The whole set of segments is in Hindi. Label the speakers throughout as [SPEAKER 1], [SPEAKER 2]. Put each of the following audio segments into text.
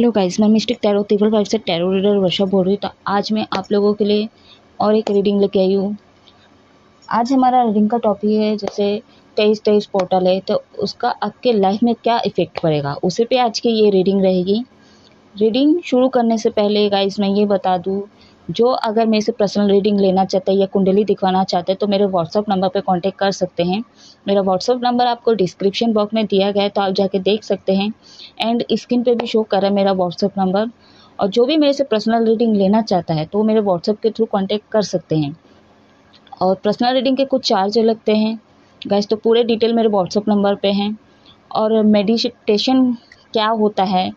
[SPEAKER 1] हेलो गाइस, मैं मिस्टिक टैरो ट्रिपल फाइव से टैरो रीडर वर्षा बोल रही हूँ। तो आज मैं आप लोगों के लिए और एक रीडिंग लेके आई हूँ। आज हमारा रीडिंग का टॉपिक है जैसे 23-23 पोर्टल है तो उसका आपके लाइफ में क्या इफ़ेक्ट पड़ेगा, उसी पे आज की ये रीडिंग रहेगी। रीडिंग शुरू करने से पहले गाइस मैं ये बता दूँ, जो अगर मेरे से पर्सनल रीडिंग लेना चाहते हैं या कुंडली दिखवाना चाहते हैं तो मेरे व्हाट्सअप नंबर पे कांटेक्ट कर सकते हैं। मेरा व्हाट्सअप नंबर आपको डिस्क्रिप्शन बॉक्स में दिया गया है, तो आप जाके देख सकते हैं। एंड स्क्रीन पे भी शो कर रहा है मेरा व्हाट्सअप नंबर। और जो भी मेरे से पर्सनल रीडिंग लेना चाहता है तो वो मेरे व्हाट्सअप के थ्रू कांटेक्ट कर सकते हैं। और पर्सनल रीडिंग के कुछ चार्ज लगते हैं गाइस, तो पूरे डिटेल मेरे व्हाट्सअप नंबर पे हैं। और मेडिटेशन क्या होता है,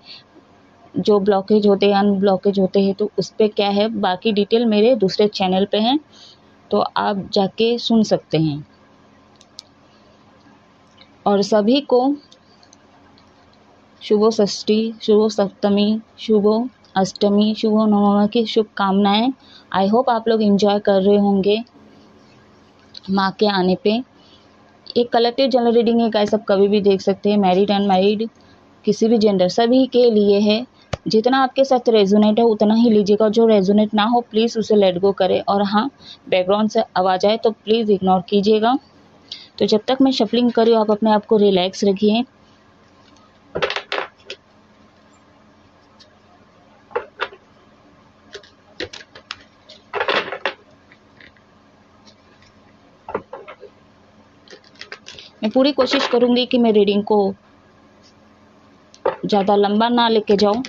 [SPEAKER 1] जो ब्लॉकेज होते हैं अनब्लॉकेज होते हैं तो उस पर क्या है, बाकी डिटेल मेरे दूसरे चैनल पे हैं, तो आप जाके सुन सकते हैं। और सभी को शुभ षष्ठी, शुभ सप्तमी, शुभ अष्टमी, शुभ नवमी की शुभकामनाएं। आई होप आप लोग एंजॉय कर रहे होंगे माँ के आने पे। एक कलेक्टिव जनरल रीडिंग है गाइस, आप कभी भी देख सकते हैं। मैरिड अनमैरिड किसी भी जेंडर सभी के लिए है। जितना आपके साथ रेजोनेट है उतना ही लीजिएगा, जो रेजोनेट ना हो प्लीज़ उसे लेट गो करें। और हाँ, बैकग्राउंड से आवाज़ आए तो प्लीज़ इग्नोर कीजिएगा। तो जब तक मैं शफलिंग कर रही हूँ आप अपने आप को रिलैक्स रखिए। मैं पूरी कोशिश करूँगी कि मैं रीडिंग को ज़्यादा लंबा ना लेके जाऊँ।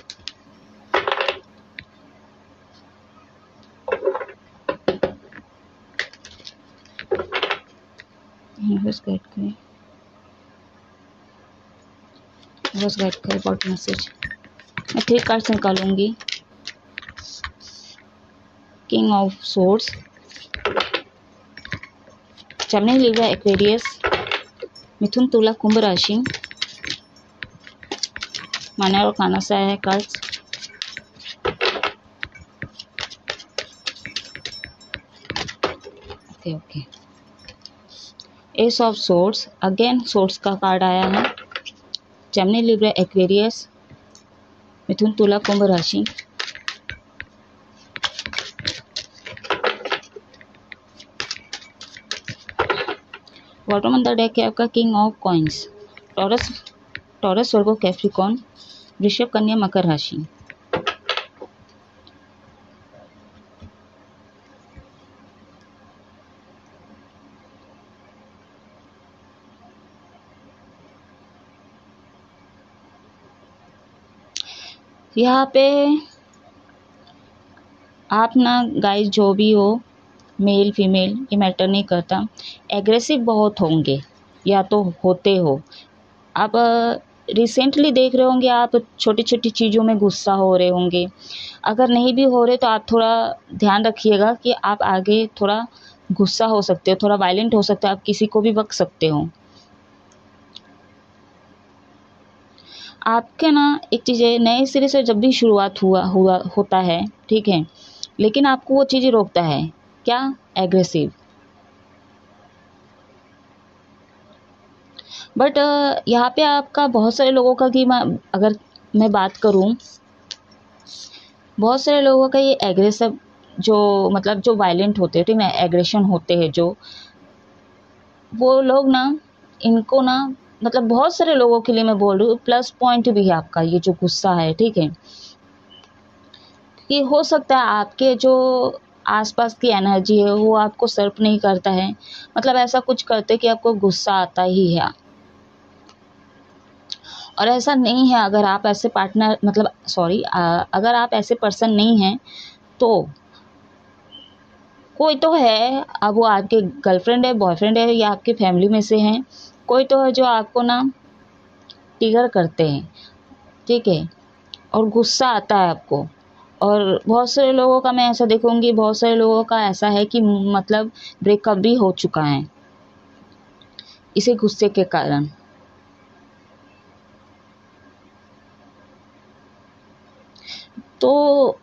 [SPEAKER 1] बस गाइड करें, बस गाइड करें अबाउट मैसेज। मैं 3 कार्ड्स निकालूंगी। King of swords, Gemini, Libra, Aquarius, मिथुन, तुला, कुंभ राशि। माना और खाना से आया है cards. Okay. Ace of swords, again swords का कार्ड आया है। जमनी, लिब्रा, एक्वेरियस, मिथुन, तुला, कुंभ राशि। बॉटम ऑन द डेक है आपका king of coins, taurus, Virgo, Capricorn, वृषभ, कन्या, मकर राशि। यहाँ पे आप ना गाइस, जो भी हो, मेल फीमेल ये मैटर नहीं करता, एग्रेसिव बहुत होंगे या तो होते हो। आप रिसेंटली देख रहे होंगे, आप छोटी छोटी चीज़ों में गुस्सा हो रहे होंगे। अगर नहीं भी हो रहे तो आप थोड़ा ध्यान रखिएगा कि आप आगे थोड़ा गुस्सा हो सकते हो, थोड़ा वायलेंट हो सकते हो, आप किसी को भी बक सकते हो। आपके ना एक चीज़ है, नए सिरे से जब भी शुरुआत होता है, ठीक है, लेकिन आपको वो चीज़ रोकता है क्या, एग्रेसिव। बट यहाँ पे आपका बहुत सारे लोगों का कि अगर मैं बात करूँ, बहुत सारे लोगों का ये एग्रेसिव जो मतलब जो वायलेंट होते हैं, ठीक है, एग्रेशन होते हैं जो, वो लोग ना, इनको ना, मतलब बहुत सारे लोगों के लिए मैं बोल रही हूँ, प्लस पॉइंट भी है आपका ये जो गुस्सा है, ठीक है। कि हो सकता है आपके जो आसपास की एनर्जी है वो आपको सर्व नहीं करता है, मतलब ऐसा कुछ करते कि आपको गुस्सा आता ही है। और ऐसा नहीं है, अगर आप ऐसे पार्टनर मतलब सॉरी अगर आप ऐसे पर्सन नहीं हैं तो कोई तो है, अब वो आपके गर्लफ्रेंड है, बॉयफ्रेंड है, या आपके फैमिली में से हैं, कोई तो है जो आपको ना ट्रिगर करते हैं, ठीक है, और गुस्सा आता है आपको। और बहुत सारे लोगों का मैं ऐसा देखूंगी, बहुत सारे लोगों का ऐसा है कि मतलब ब्रेकअप भी हो चुका है इसी गुस्से के कारण। तो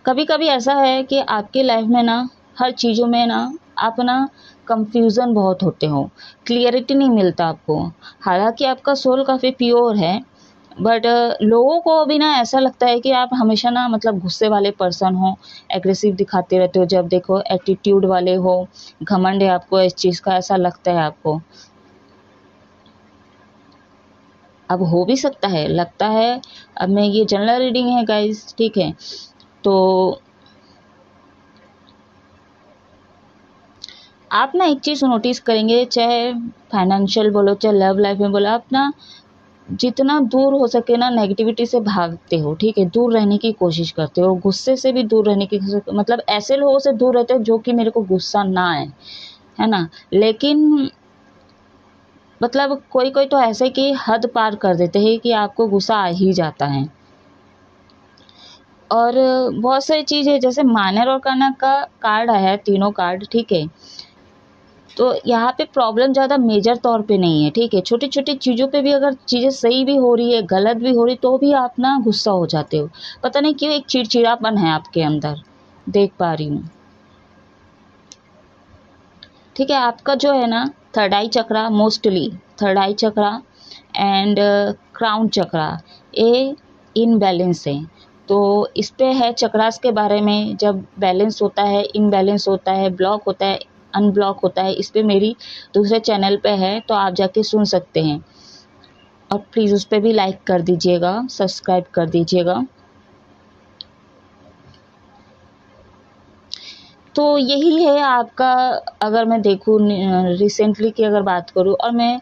[SPEAKER 1] कभी कभी ऐसा है कि आपकी लाइफ में ना हर चीज़ों में ना आप ना कंफ्यूजन बहुत होते हो, क्लियरिटी नहीं मिलता आपको। हालांकि आपका सोल काफ़ी प्योर है बट लोगों को अभी ना ऐसा लगता है कि आप हमेशा ना मतलब गुस्से वाले पर्सन हो, एग्रेसिव दिखाते रहते हो, जब देखो एटीट्यूड वाले हो, घमंड है आपको इस चीज़ का, ऐसा लगता है आपको। अब हो भी सकता है, लगता है। अब मैं ये जनरल रीडिंग है गाइस, ठीक है। तो आप ना एक चीज़ नोटिस करेंगे, चाहे फाइनेंशियल बोलो चाहे लव लाइफ में बोलो, आप ना जितना दूर हो सके ना नेगेटिविटी से भागते हो, ठीक है, दूर रहने की कोशिश करते हो, गुस्से से भी दूर रहने की मतलब ऐसे लोगों से दूर रहते हो जो कि मेरे को गुस्सा ना आए, है ना। लेकिन मतलब कोई कोई तो ऐसे कि हद पार कर देते हैं कि आपको गुस्सा आ ही जाता है। और बहुत सारी चीज़ें जैसे माइनर और करना का कार्ड आया है, तीनों कार्ड, ठीक है। तो यहाँ पे प्रॉब्लम ज़्यादा मेजर तौर पे नहीं है, ठीक है। छोटी छोटी चीज़ों पे भी अगर चीज़ें सही भी हो रही है, गलत भी हो रही, तो भी आप ना गुस्सा हो जाते हो। पता नहीं क्यों एक चिड़चिड़ापन है आपके अंदर, देख पा रही हूँ, ठीक है। आपका जो है ना third eye chakra, mostly third eye chakra and crown chakra, ये इनबैलेंस है। तो इस पे है चक्रास के बारे में, जब बैलेंस होता है, इनबैलेंस होता है, ब्लॉक होता है, अनब्लॉक होता है, इस पे मेरी दूसरे चैनल पे है, तो आप जाके सुन सकते हैं। और प्लीज़ उस पे भी लाइक कर दीजिएगा, सब्सक्राइब कर दीजिएगा। तो यही है आपका, अगर मैं देखूँ रिसेंटली की अगर बात करूँ और मैं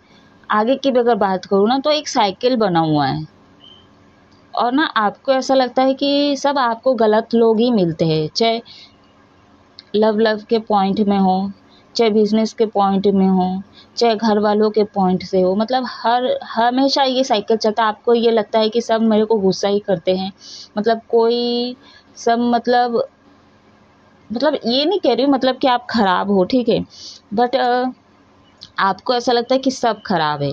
[SPEAKER 1] आगे की भी अगर बात करूँ ना, तो एक साइकिल बना हुआ है। और ना आपको ऐसा लगता है कि सब आपको गलत लोग ही मिलते हैं, चाहे लव के पॉइंट में हो, चाहे बिजनेस के पॉइंट में हो, चाहे घर वालों के पॉइंट से हो, मतलब हर हमेशा ये साइकिल चलता है। आपको ये लगता है कि सब मेरे को गुस्सा ही करते हैं, मतलब कोई सब मतलब ये नहीं कह रही हूँ मतलब कि आप खराब हो, ठीक है, बट आपको ऐसा लगता है कि सब खराब है।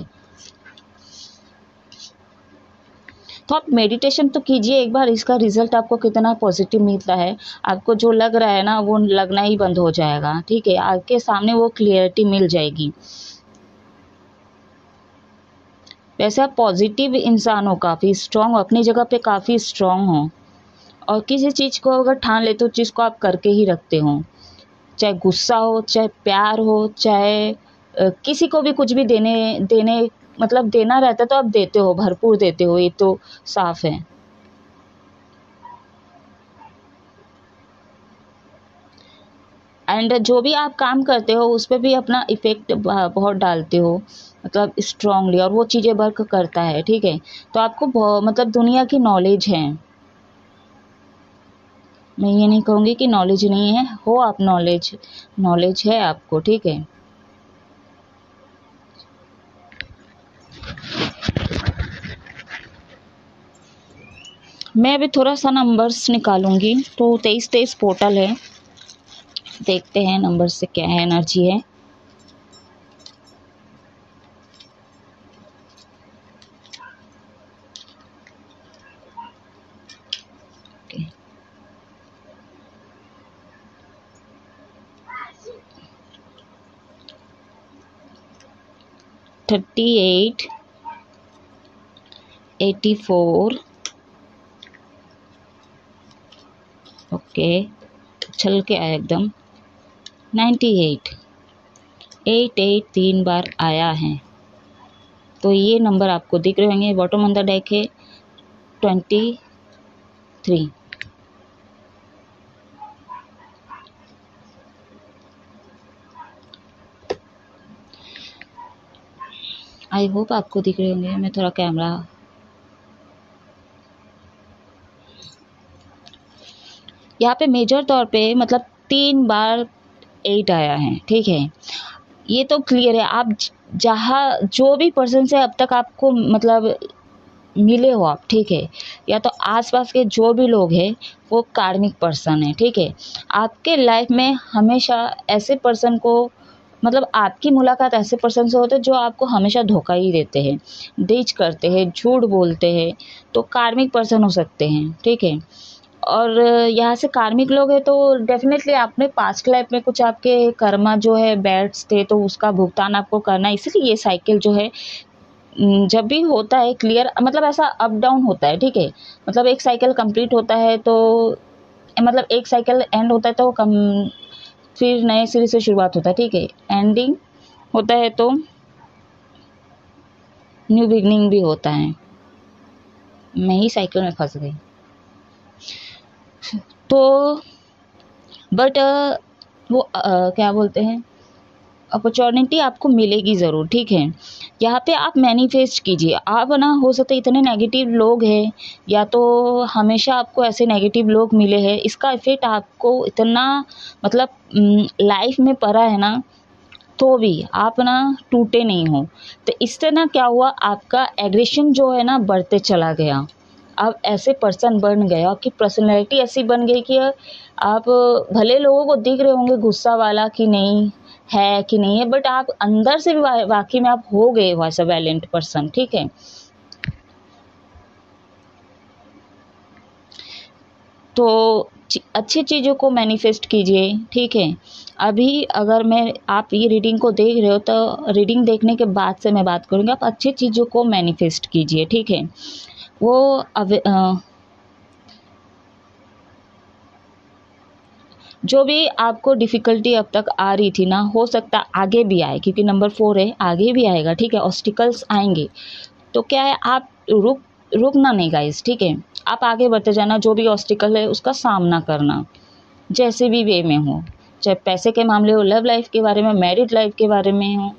[SPEAKER 1] तो आप मेडिटेशन तो कीजिए एक बार, इसका रिजल्ट आपको कितना पॉजिटिव मिलता है। आपको जो लग रहा है ना वो लगना ही बंद हो जाएगा, ठीक है, आपके सामने वो क्लियरिटी मिल जाएगी। वैसे आप पॉजिटिव इंसान हो, काफ़ी स्ट्रांग हो, अपनी जगह पे काफ़ी स्ट्रांग हो, और किसी चीज़ को अगर ठान लेते हो चीज़ को आप करके ही रखते हो, चाहे गुस्सा हो, चाहे प्यार हो, चाहे किसी को भी कुछ भी देने देने मतलब देना रहता है तो आप देते हो, भरपूर देते हो, ये तो साफ है। एंड जो भी आप काम करते हो उस पे भी अपना इफ़ेक्ट बहुत डालते हो, मतलब स्ट्रांगली, और वो चीज़ें वर्क करता है, ठीक है। तो आपको मतलब दुनिया की नॉलेज है, मैं ये नहीं कहूँगी कि नॉलेज नहीं है, हो आप नॉलेज, नॉलेज है आपको, ठीक है। मैं अभी थोड़ा सा नंबर्स निकालूंगी, तो 23 पोर्टल है, देखते हैं नंबर से क्या है, एनर्जी है। Okay. 38, 84, ओके, चल के आया एकदम, 98, 88 3 बार आया है। तो ये नंबर आपको दिख रहे होंगे, बॉटम ऑन द डेक है 23। आई होप आपको दिख रहे होंगे, मैं थोड़ा कैमरा, यहाँ पे मेजर तौर पे मतलब 3 बार 8 आया है, ठीक है। ये तो क्लियर है, आप जहाँ जो भी पर्सन से अब तक आपको मतलब मिले हो आप, ठीक है, या तो आसपास के जो भी लोग हैं वो कार्मिक पर्सन है, ठीक है। आपके लाइफ में हमेशा ऐसे पर्सन को मतलब आपकी मुलाकात ऐसे पर्सन से होते हैं जो आपको हमेशा धोखा ही देते हैं, डीच करते हैं, झूठ बोलते हैं, तो कार्मिक पर्सन हो सकते हैं, ठीक है। और यहाँ से कार्मिक लोग हैं तो डेफिनेटली आपने पास्ट लाइफ में कुछ आपके कर्मा जो है बैड्स थे, तो उसका भुगतान आपको करना है, इसलिए ये साइकिल जो है जब भी होता है क्लियर, मतलब ऐसा अप डाउन होता है, ठीक है। मतलब एक साइकिल कंप्लीट होता है तो मतलब एक साइकिल एंड होता है तो कम फिर नए सिरे से शुरुआत होता है, ठीक है। एंडिंग होता है तो न्यू बिगनिंग भी होता है। मैं ही साइकिल में फंस गई। तो बट वो क्या बोलते हैं, अपॉर्चुनिटी आपको मिलेगी ज़रूर, ठीक है। यहाँ पे आप मैनिफेस्ट कीजिए। आप ना हो सकता है इतने नेगेटिव लोग हैं, या तो हमेशा आपको ऐसे नेगेटिव लोग मिले हैं, इसका इफ़ेक्ट आपको इतना मतलब लाइफ में पड़ा है ना, तो भी आप ना टूटे नहीं हो। तो इससे ना क्या हुआ, आपका एग्रेशन जो है ना बढ़ते चला गया। आप ऐसे पर्सन बन गए, आपकी पर्सनैलिटी ऐसी बन गई कि आप भले लोगों को दिख रहे होंगे गुस्सा वाला कि नहीं है कि नहीं है, बट आप अंदर से भी वाकई में आप हो गए वैसा वायलेंट पर्सन, ठीक है। तो अच्छी चीज़ों को मैनिफेस्ट कीजिए, ठीक है। अभी अगर मैं आप ये रीडिंग को देख रहे हो तो रीडिंग देखने के बाद से मैं बात करूँगी, आप अच्छी चीज़ों को मैनिफेस्ट कीजिए, ठीक है। वो जो भी आपको डिफ़िकल्टी अब तक आ रही थी ना, हो सकता आगे भी आए, क्योंकि नंबर 4 है, आगे भी आएगा, ठीक है। ऑब्स्टिकल्स आएंगे तो क्या है, आप रुकना नहीं गाइस, ठीक है। आप आगे बढ़ते जाना, जो भी ऑब्स्टिकल है उसका सामना करना, जैसे भी वे में हो, चाहे पैसे के मामले हो, लव लाइफ के बारे में, मैरिड लाइफ के बारे में हो,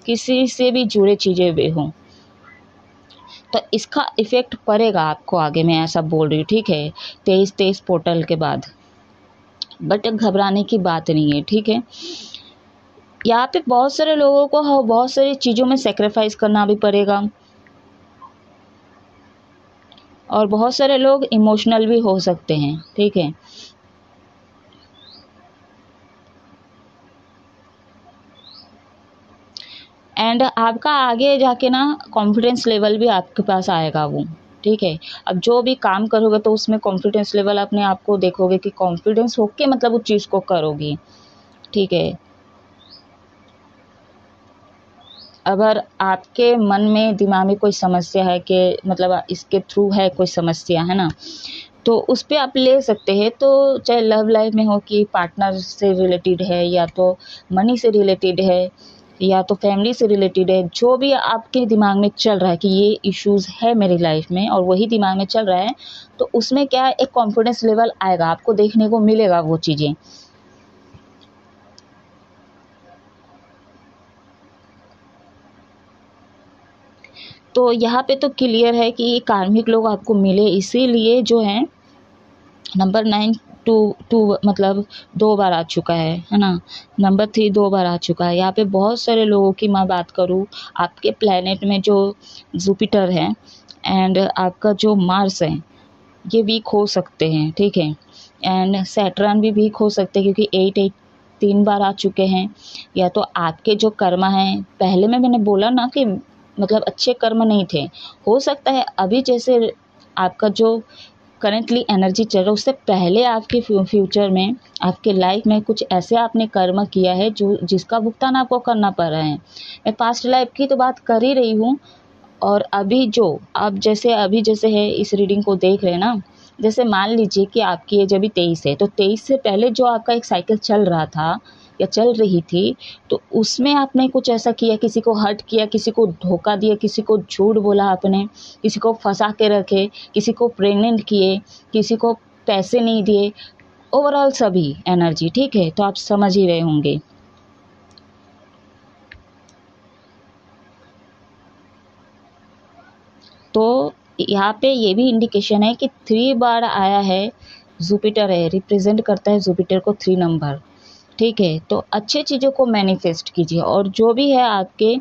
[SPEAKER 1] किसी से भी जुड़े चीज़ें वे हों, तो इसका इफ़ेक्ट पड़ेगा आपको आगे, मैं ऐसा बोल रही हूँ, ठीक है। 23 पोर्टल के बाद, बट घबराने की बात नहीं है, ठीक है। यहाँ पे बहुत सारे लोगों को बहुत सारी चीज़ों में सेक्रीफाइस करना भी पड़ेगा, और बहुत सारे लोग इमोशनल भी हो सकते हैं, ठीक है। एंड आपका आगे जाके ना कॉन्फिडेंस लेवल भी आपके पास आएगा वो, ठीक है। अब जो भी काम करोगे तो उसमें कॉन्फिडेंस लेवल अपने आप को देखोगे कि कॉन्फिडेंस होके मतलब उस चीज़ को करोगी, ठीक है। अगर आपके मन में दिमाग में कोई समस्या है कि मतलब इसके थ्रू है कोई समस्या है ना, तो उस पे आप ले सकते हैं। तो चाहे लव लाइफ में हो कि पार्टनर से रिलेटेड है, या तो मनी से रिलेटेड है, या तो फैमिली से रिलेटेड है, जो भी आपके दिमाग में चल रहा है कि ये इश्यूज़ है मेरी लाइफ में और वही दिमाग में चल रहा है, तो उसमें क्या है, एक कॉन्फिडेंस लेवल आएगा, आपको देखने को मिलेगा वो चीज़ें। तो यहाँ पे तो क्लियर है कि ये कार्मिक लोग आपको मिले, इसीलिए जो है नंबर 9 टू टू मतलब 2 बार आ चुका है ना। नंबर 3 2 बार आ चुका है। यहाँ पे बहुत सारे लोगों की मैं बात करूँ, आपके प्लेनेट में जो जुपिटर है एंड आपका जो मार्स है, ये वीक हो सकते हैं, ठीक है। एंड सैटर्न भी वीक हो सकते हैं, क्योंकि 8 3 बार आ चुके हैं। या तो आपके जो कर्म हैं, पहले में मैंने बोला ना कि मतलब अच्छे कर्म नहीं थे, हो सकता है अभी जैसे आपका जो करंटली एनर्जी चल रहा है, उससे पहले आपके फ्यूचर में आपके लाइफ में कुछ ऐसे आपने कर्म किया है जो जिसका भुगतान आपको करना पड़ रहा है। मैं पास्ट लाइफ की तो बात कर ही रही हूँ, और अभी जो आप जैसे अभी जैसे है इस रीडिंग को देख रहे हैं ना, जैसे मान लीजिए कि आपकी एज अभी 23 है, तो 23 से पहले जो आपका एक साइकिल चल रहा था या चल रही थी, तो उसमें आपने कुछ ऐसा किया, किसी को हर्ट किया, किसी को धोखा दिया, किसी को झूठ बोला आपने, किसी को फंसा के रखे, किसी को प्रेग्नेंट किए, किसी को पैसे नहीं दिए, ओवरऑल सभी एनर्जी, ठीक है। तो आप समझ ही रहे होंगे। तो यहाँ पे ये भी इंडिकेशन है कि 3 बार आया है, जुपिटर है, रिप्रेजेंट करता है जुपिटर को 3 नंबर, ठीक है। तो अच्छे चीज़ों को मैनिफेस्ट कीजिए, और जो भी है आपके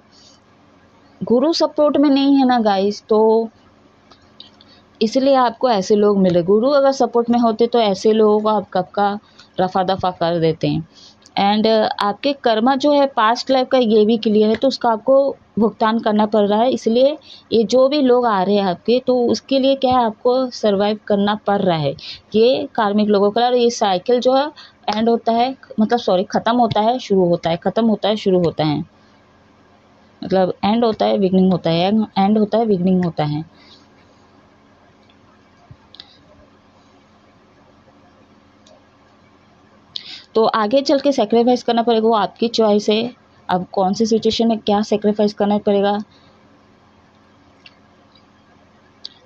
[SPEAKER 1] गुरु सपोर्ट में नहीं है ना गाइस, तो इसलिए आपको ऐसे लोग मिले। गुरु अगर सपोर्ट में होते तो ऐसे लोगों को आप कब का रफा दफा कर देते हैं। एंड आपके कर्मा जो है पास्ट लाइफ का, ये भी क्लियर है, तो उसका आपको भुगतान करना पड़ रहा है। इसलिए ये जो भी लोग आ रहे हैं आपके, तो उसके लिए क्या है, आपको सरवाइव करना पड़ रहा है। ये कार्मिक लोगों का, और ये साइकिल जो है एंड होता है, मतलब सॉरी ख़त्म होता है शुरू होता है, ख़त्म होता है शुरू होता है। मतलब एंड होता है बिगनिंग होता है, एंड होता है बिगनिंग होता है। तो आगे चल के सेक्रीफाइस करना पड़ेगा, वो आपकी चॉइस है। अब कौन सी सिचुएशन में क्या सेक्रीफाइस करना पड़ेगा।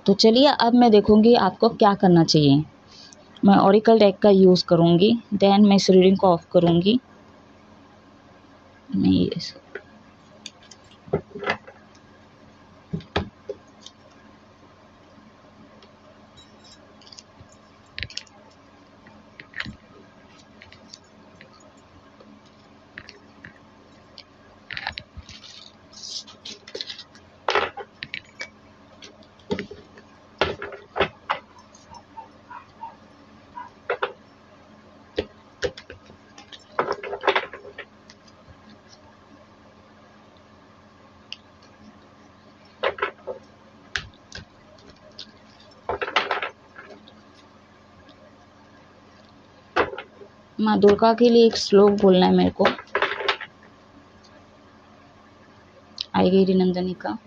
[SPEAKER 1] तो चलिए अब मैं देखूंगी आपको क्या करना चाहिए। मैं ओरेकल डेक का यूज़ करूंगी, देन मैं इस रीडिंग को ऑफ करूंगी। मैं ये माँ दुर्गा के लिए एक श्लोक बोलना है मेरे को। आएगी नंदनी का।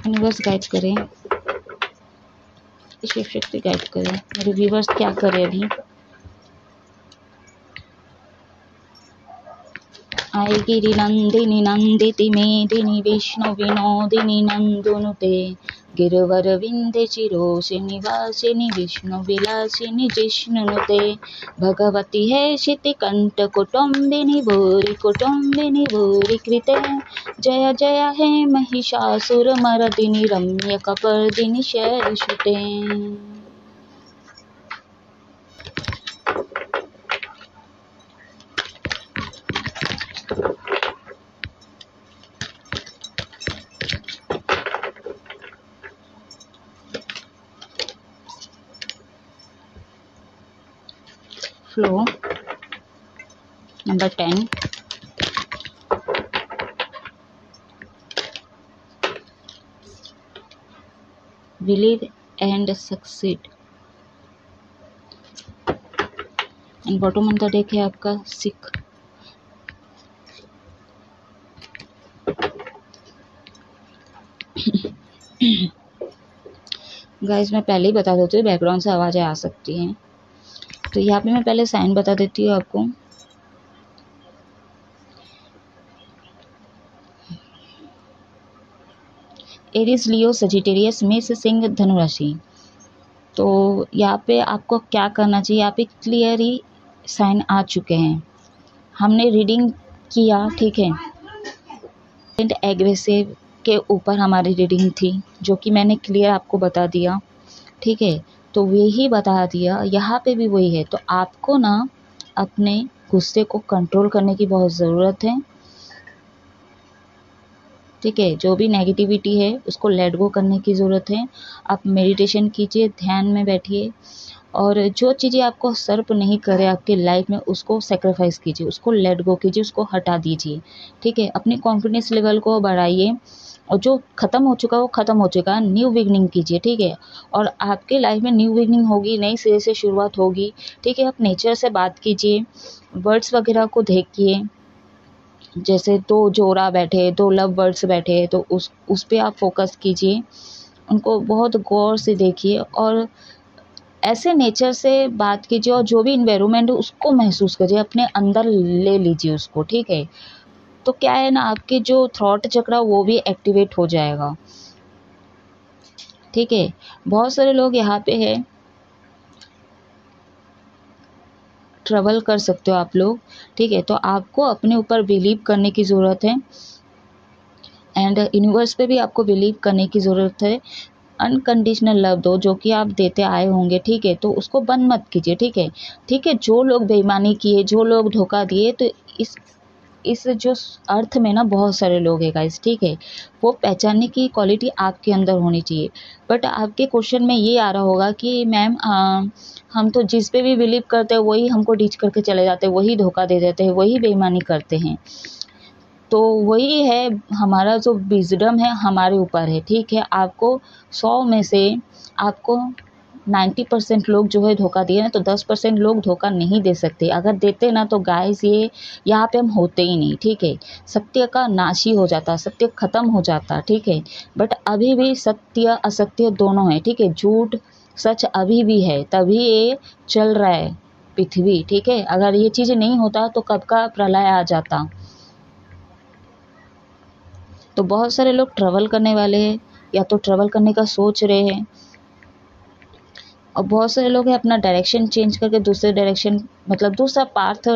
[SPEAKER 1] यूनिवर्स गाइड करें, शिव शक्ति गाइड करें, मेरे व्यूवर्स क्या करें अभी। आएगिरि नंदिनी नंदिति मेदिनी विष्णु विनोदिनी नंदनुते गिरवरविंदे चिरोशिनि वासिनि विष्णु विलासिनि जिष्णुनुते भगवती है शितिकंठ कुटुंबिनी भूरि कृते जय जय हे महिषासुर मर्दिनि रम्य कपर्दिनि शैलसुते। Flow number 10, believe and succeed. And bottom of the deck है आपका सिख। गाइस मैं पहले ही बता देती हूँ, बैकग्राउंड से आवाज़ें आ सकती हैं, तो यहाँ पे मैं पहले साइन बता देती हूँ आपको। एरिस, लियो, सजिटेरियस, मेष, सिंह, धनु राशि। तो यहाँ पे आपको क्या करना चाहिए, यहाँ पे क्लियर ही साइन आ चुके हैं। हमने रीडिंग किया, ठीक है। एग्रेसिव के ऊपर हमारी रीडिंग थी, जो कि मैंने क्लियर आपको बता दिया, ठीक है। तो वही बता दिया, यहाँ पे भी वही है। तो आपको ना अपने गुस्से को कंट्रोल करने की बहुत ज़रूरत है, ठीक है। जो भी नेगेटिविटी है उसको लेट गो करने की ज़रूरत है। आप मेडिटेशन कीजिए, ध्यान में बैठिए, और जो चीज़ें आपको सर्व नहीं करे आपके लाइफ में उसको सेक्रीफाइस कीजिए, उसको लेट गो कीजिए, उसको हटा दीजिए, ठीक है। अपनी कॉन्फिडेंस लेवल को बढ़ाइए, और जो ख़त्म हो चुका वो ख़त्म हो चुका, न्यू बिगनिंग कीजिए, ठीक है। और आपके लाइफ में न्यू बिगनिंग होगी, नई सिरे से शुरुआत होगी, ठीक है। आप नेचर से बात कीजिए, बर्ड्स वगैरह को देखिए, जैसे दो जोड़ा बैठे, दो लव बर्ड्स बैठे, तो उस पे आप फोकस कीजिए, उनको बहुत गौर से देखिए, और ऐसे नेचर से बात कीजिए, और जो भी इन्वायरमेंट है उसको महसूस करिए, अपने अंदर ले लीजिए उसको, ठीक है। तो क्या है ना, आपके जो थ्रॉट चक्र वो भी एक्टिवेट हो जाएगा, ठीक है। बहुत सारे लोग यहाँ पे है, ट्रैवल कर सकते हो आप लोग, ठीक है। तो आपको अपने ऊपर बिलीव करने की ज़रूरत है, एंड यूनिवर्स पे भी आपको बिलीव करने की ज़रूरत है। अनकंडीशनल लव दो, जो कि आप देते आए होंगे, ठीक है। तो उसको बंद मत कीजिए, ठीक है, ठीक है। जो लोग बेईमानी किए, जो लोग धोखा दिए, तो इस जो अर्थ में ना बहुत सारे लोग हैं गाइस, ठीक है। वो पहचानने की क्वालिटी आपके अंदर होनी चाहिए। बट आपके क्वेश्चन में ये आ रहा होगा कि मैम हम तो जिस पे भी बिलीव करते हैं वही हमको डीच करके चले जाते हैं, वही धोखा दे देते हैं, वही बेईमानी करते हैं। तो वही है, हमारा जो विज़डम है हमारे ऊपर है, ठीक है। आपको 100 में से आपको 90% लोग जो है धोखा दिए ना, तो 10% लोग धोखा नहीं दे सकते। अगर देते ना तो गाइस ये यहाँ पे हम होते ही नहीं, ठीक है। सत्य का नाश ही हो जाता, सत्य ख़त्म हो जाता, ठीक है। बट अभी भी सत्य असत्य दोनों है, ठीक है। झूठ सच अभी भी है, तभी ये चल रहा है पृथ्वी, ठीक है। अगर ये चीज़ नहीं होता तो कब का प्रलय आ जाता। तो बहुत सारे लोग ट्रैवल करने वाले हैं या तो ट्रैवल करने का सोच रहे हैं, और बहुत सारे लोग हैं अपना डायरेक्शन चेंज करके दूसरे डायरेक्शन मतलब दूसरा पाथ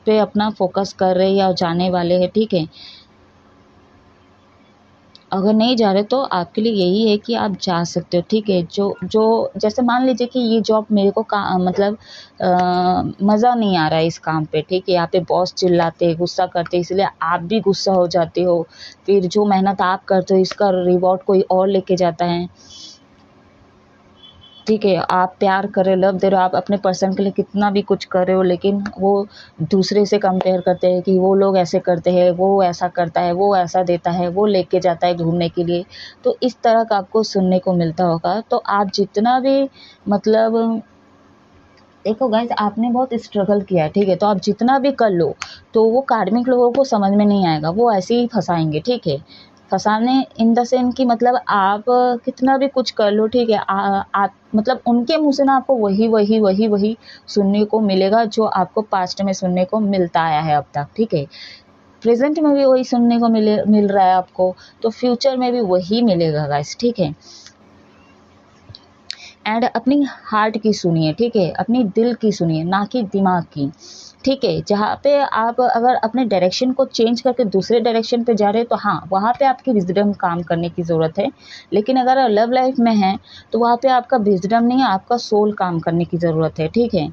[SPEAKER 1] पे अपना फोकस कर रहे हैं या जाने वाले हैं, ठीक है। अगर नहीं जा रहे तो आपके लिए यही है कि आप जा सकते हो, ठीक है। जो जो जैसे मान लीजिए कि ये जॉब मेरे को मतलब मज़ा नहीं आ रहा है इस काम पे, ठीक है। यहाँ पे बॉस चिल्लाते गुस्सा करते, इसलिए आप भी गुस्सा हो जाते हो। फिर जो मेहनत आप करते हो इसका रिवॉर्ड कोई और लेके जाता है, ठीक है। आप प्यार कर रहे हो, लव दे रहे हो, आप अपने पर्सन के लिए कितना भी कुछ कर रहे हो, लेकिन वो दूसरे से कंपेयर करते हैं कि वो लोग ऐसे करते हैं, वो ऐसा करता है, वो ऐसा देता है, वो लेके जाता है घूमने के लिए। तो इस तरह का आपको सुनने को मिलता होगा। तो आप जितना भी मतलब देखो गाइस, आपने बहुत स्ट्रगल किया है, ठीक है। तो आप जितना भी कर लो तो वो कार्मिक लोगों को समझ में नहीं आएगा, वो ऐसे ही फंसाएंगे, ठीक है। फंसाने इन द सेंस कि मतलब आप कितना भी कुछ कर लो, ठीक है। आप मतलब उनके मुंह से ना आपको वही वही वही वही सुनने को मिलेगा जो आपको पास्ट में सुनने को मिलता आया है अब तक, ठीक है। प्रेजेंट में भी वही सुनने को मिल रहा है आपको, तो फ्यूचर में भी वही मिलेगा गाइस, ठीक है। एंड अपनी हार्ट की सुनिए, ठीक है। अपनी दिल की सुनिए, ना कि दिमाग की, ठीक है। जहाँ पे आप अगर अपने डायरेक्शन को चेंज करके दूसरे डायरेक्शन पे जा रहे हैं तो हाँ, वहाँ पे आपकी विजडम काम करने की ज़रूरत है। लेकिन अगर लव लाइफ में है तो वहाँ पे आपका विजडम नहीं है, आपका सोल काम करने की ज़रूरत है, ठीक है।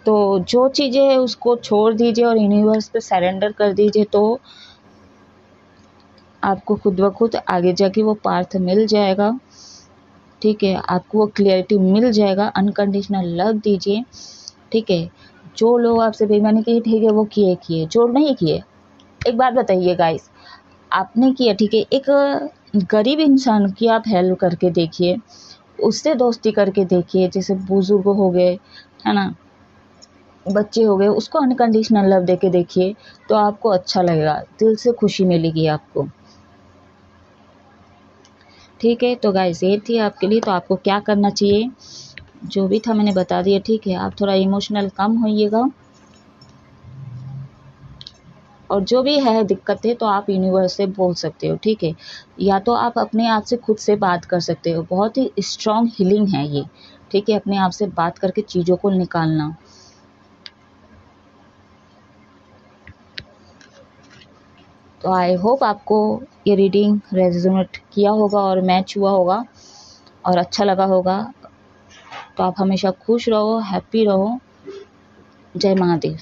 [SPEAKER 1] तो जो चीज़ें है उसको छोड़ दीजिए और यूनिवर्स पे सरेंडर कर दीजिए, तो आपको खुद ब खुद आगे जाके वो पार्थ मिल जाएगा, ठीक है। आपको वो क्लियरिटी मिल जाएगा। अनकंडीशनल लव दीजिए, ठीक है। जो लोग आपसे बेईमानी किए, ठीक है, वो किए, जो नहीं किए। एक बात बताइए गाइस, आपने किया, ठीक है, एक गरीब इंसान की आप हेल्प करके देखिए, उससे दोस्ती करके देखिए, जैसे बुजुर्ग हो गए, है ना, बच्चे हो गए, उसको अनकंडीशनल लव देके देखिए, तो आपको अच्छा लगेगा, दिल से खुशी मिलेगी आपको, ठीक है। तो गाइस ये थी आपके लिए। तो आपको क्या करना चाहिए, जो भी था मैंने बता दिया, ठीक है। आप थोड़ा इमोशनल कम होइएगा, और जो भी है दिक्कत है तो आप यूनिवर्स से बोल सकते हो, ठीक है। या तो आप अपने आप से खुद से बात कर सकते हो, बहुत ही स्ट्रॉन्ग हीलिंग है ये, ठीक है। अपने आप से बात करके चीज़ों को निकालना। तो आई होप आपको ये रीडिंग रेजोनेट किया होगा और मैच हुआ होगा और अच्छा लगा होगा। तो आप हमेशा खुश रहो, हैप्पी रहो। जय महादेव।